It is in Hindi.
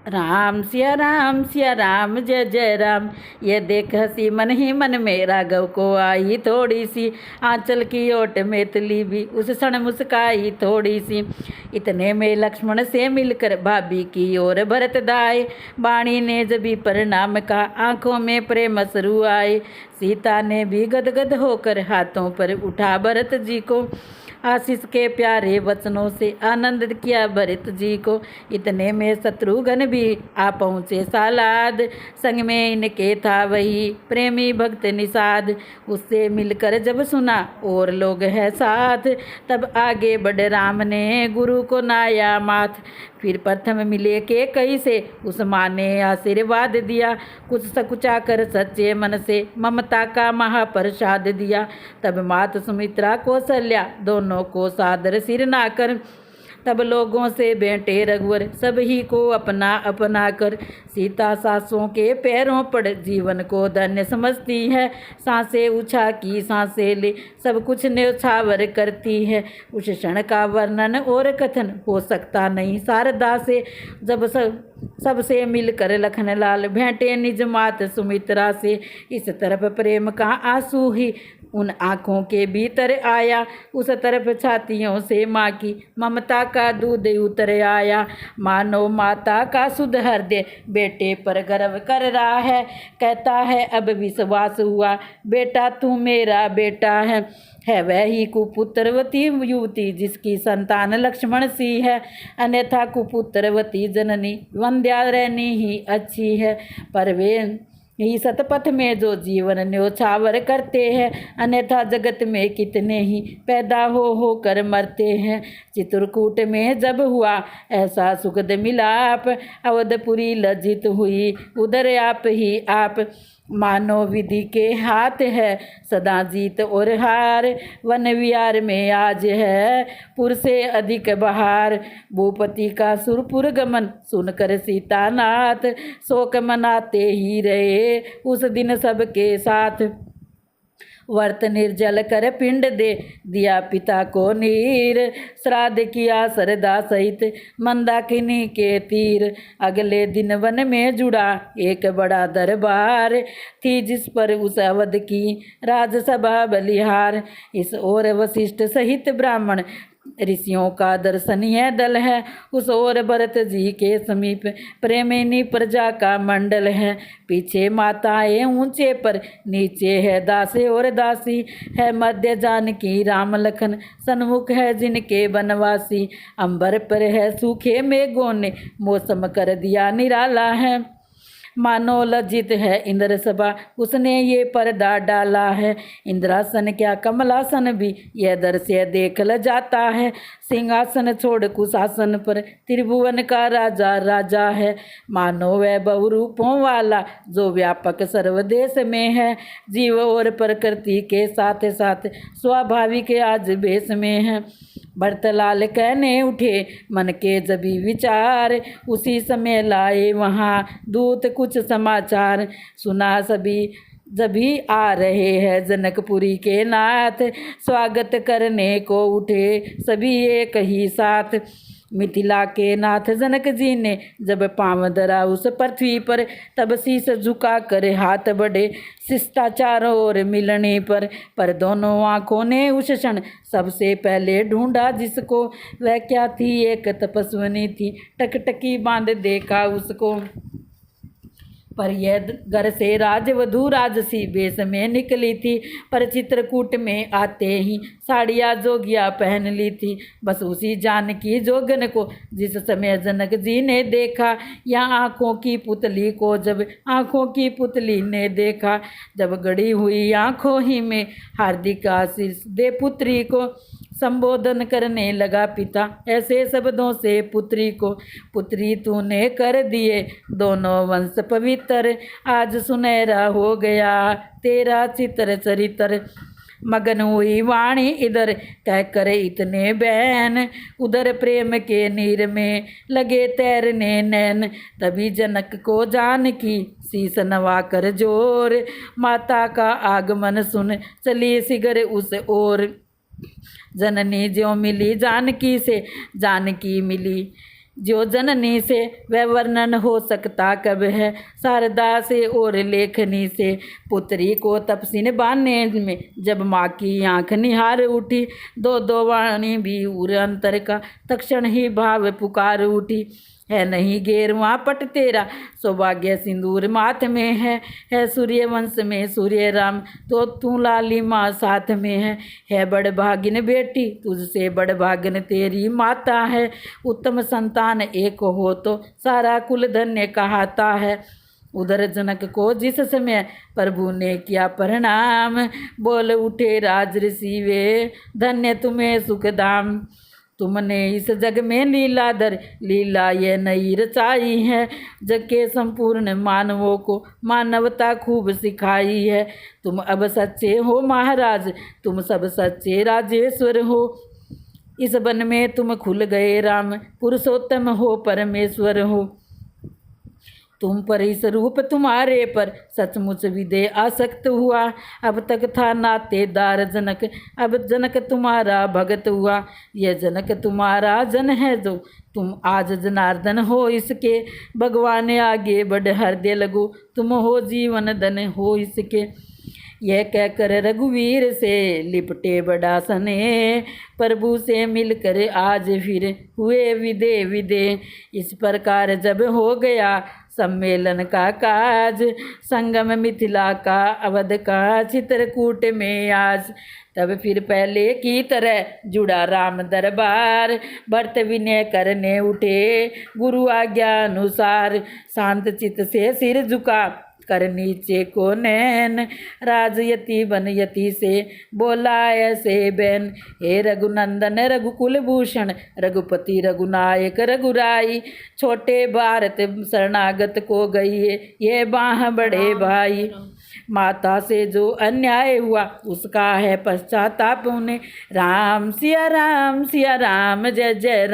राम सिया राम जय जय राम। ये देख हसी मन ही मन में राघव को आई थोड़ी सी, आंचल की ओट में तली भी उस क्षण मुस्काई थोड़ी सी। इतने में लक्ष्मण से मिलकर भाभी की ओर भरत दाए, बाणी ने जबी प्रणाम का आंखों में प्रेम शुरू आए। सीता ने भी गदगद होकर हाथों पर उठा भरत जी को, आशीष के प्यारे वचनों से आनंद किया भरत जी को। इतने में शत्रुघ्न भी आ पहुँचे सालाद, संग में इनके था वही प्रेमी भक्त निषाद। उससे मिलकर जब सुना और लोग हैं साथ, तब आगे बढ़ राम ने गुरु को नाया माथ। फिर प्रथम मिले के कई से उस माँ ने आशीर्वाद दिया, कुछ सकुचा कर सच्चे मन से ममता का महाप्रसाद दिया। तब मात सुमित्रा कौशल्या दोनों को सादर सिर नाकर, तब लोगों से बेटे रघुवर सभी को अपना अपना कर। सीता सासों के पैरों पड़ जीवन को धन्य समझती है, सांसें उछा की सांसें ले सब कुछ न्यौछावर करती है। उस क्षण का वर्णन और कथन हो सकता नहीं शारदा से, जब सबसे मिलकर लखनलाल भेंटे निज मात सुमित्रा से। इस तरफ प्रेम का आंसू ही उन आँखों के भीतर आया, उस तरफ छातियों से माँ की ममता का दूध उतर आया। मानो माता का शुद्ध हृदय बेटे पर गर्व कर रहा है, कहता है अब विश्वास हुआ बेटा तू मेरा बेटा है वह ही कुपुत्रवती युवती जिसकी संतान लक्ष्मण सी है। अन्यथा कुपुत्रवती जननी वंध्यारण्य ही अच्छी है, पर वे ही सतपथ में जो जीवन न्योछावर करते हैं। अन्यथा जगत में कितने ही पैदा हो कर मरते हैं। चित्रकूट में जब हुआ ऐसा सुखद मिलाप, अवधपुरी लज्जित हुई उधर आप ही आप। मानो विधि के हाथ है सदा जीत और हार, वन विहार में आज है पुर से अधिक बहार। भूपति का सुरपुर गमन सुनकर सीतानाथ, शोक मनाते ही रहे उस दिन सबके साथ। व्रत निर्जल कर पिंड दे दिया पिता को नीर, श्राद्ध किया श्रद्धा सहित मंदाकिनी के तीर। अगले दिन वन में जुड़ा एक बड़ा दरबार, थी जिस पर उस अवध की राजसभा बलिहार। इस ओर वशिष्ठ सहित ब्राह्मण ऋषियों का दर्शनीय दल है, उस ओर भरत जी के समीप प्रेमिनी प्रजा का मंडल है। पीछे माताएं ऊंचे पर नीचे है दासे और दासी, है मध्य जानकी राम लखन सन्मुख है जिनके बनवासी। अंबर पर है सूखे मेघों ने मौसम कर दिया निराला है, मानो लज्जित है इंद्र सभा उसने ये पर्दा डाला है। इंद्रासन क्या कमलासन भी यह दृश्य देख ल जाता है, सिंहासन छोड़ कुशासन पर त्रिभुवन का राजा राजा है। मानो वह बहुरूपों वाला जो व्यापक सर्वदेश में है, जीव और प्रकृति के साथ साथ स्वाभाविक आज बेस में है। भरतलाल कहने उठे मन के जबी विचार, उसी समय लाए वहाँ दूत कुछ समाचार। सुना सभी जभी आ रहे हैं जनकपुरी के नाथ, स्वागत करने को उठे सभी एक ही साथ। मिथिला के नाथ जनक जी ने जब पांव धरा उस पृथ्वी पर, तब शीश झुका कर हाथ बढ़े शिष्टाचारों और मिलने पर दोनों आँखों ने उस क्षण सबसे पहले ढूंढा जिसको। वह क्या थी एक तपस्विनी थी, टकटकी बांध देखा उसको। पर यह घर से राजवधू राजसी वेश में निकली थी, पर चित्रकूट में आते ही साड़ियाँ जोगिया पहन ली थी। बस उसी जानकी जोगन को जिस समय जनक जी ने देखा, या आँखों की पुतली को जब आँखों की पुतली ने देखा। जब गड़ी हुई आँखों ही में हार्दिक आशीष दे पुत्री को, संबोधन करने लगा पिता ऐसे शब्दों से पुत्री को। पुत्री तूने कर दिए दोनों वंश पवित्र, आज सुनहरा हो गया तेरा चित्र चरित्र। मगन हुई वाणी इधर कहकर इतने बहन, उधर प्रेम के नीर में लगे तैरने नैन। तभी जनक को जानकी शीस नवा कर जोर, माता का आगमन सुन चली सिगर उस ओर। जननी ज्यों मिली जानकी से जानकी मिली, जो जननी से वह वर्णन हो सकता कब है, शारदा से और लेखनी से। पुत्री को तपसीन बांधने में जब माँ की आँख निहार उठी, दो दो वाणी भी उर अंतर का तक्षण ही भाव पुकार उठी। है नहीं गेरवा पट तेरा सौभाग्य सिंदूर माथ में है सूर्य वंश में सूर्य राम तो तू लाली माँ साथ में है बड़ भागिन बेटी तुझसे बड़ भागिन तेरी माता है। उत्तम संतान एक हो तो सारा कुल धन्य कहता है। उधर जनक को जिस समय प्रभु ने किया प्रणाम, बोल उठे राज ऋषि वे धन्य तुम्हें सुखधाम। तुमने इस जग में लीलाधर लीला ये नई रचाई है, जग के संपूर्ण मानवों को मानवता खूब सिखाई है। तुम अब सच्चे हो महाराज, तुम सब सच्चे राजेश्वर हो। इस वन में तुम खुल गए राम, पुरुषोत्तम हो परमेश्वर हो। तुम पर इस रूप तुम्हारे पर सचमुच विदे आसक्त हुआ। अब तक था नातेदार जनक, अब जनक तुम्हारा भगत हुआ। यह जनक तुम्हारा जन है जो तुम आज जनार्दन हो इसके। भगवान आगे बढ़ हृदय लगो, तुम हो जीवन धन हो इसके। यह कहकर रघुवीर से लिपटे बड़ा सने, प्रभु से मिलकर आज फिर हुए विदे विदे। इस प्रकार जब हो गया सम्मेलन का काज, संगम मिथिला का अवध का चित्रकूट में आज। तब फिर पहले की तरह जुड़ा राम दरबार, भरत विनय करने उठे गुरु आज्ञा अनुसार। शांत चित से सिर झुका कर नीचे को नैन, राजयति बनयति से बोला ऐसे बैन। हे रघुनंदन रघुकुल भूषण, रघुपति रघुनायक रघुराई। छोटे भारत शरणागत को गई है ये बाह बड़े भाई। माता से जो अन्याय हुआ उसका है पश्चाताप उन्हें। राम सिया राम जय जय राम।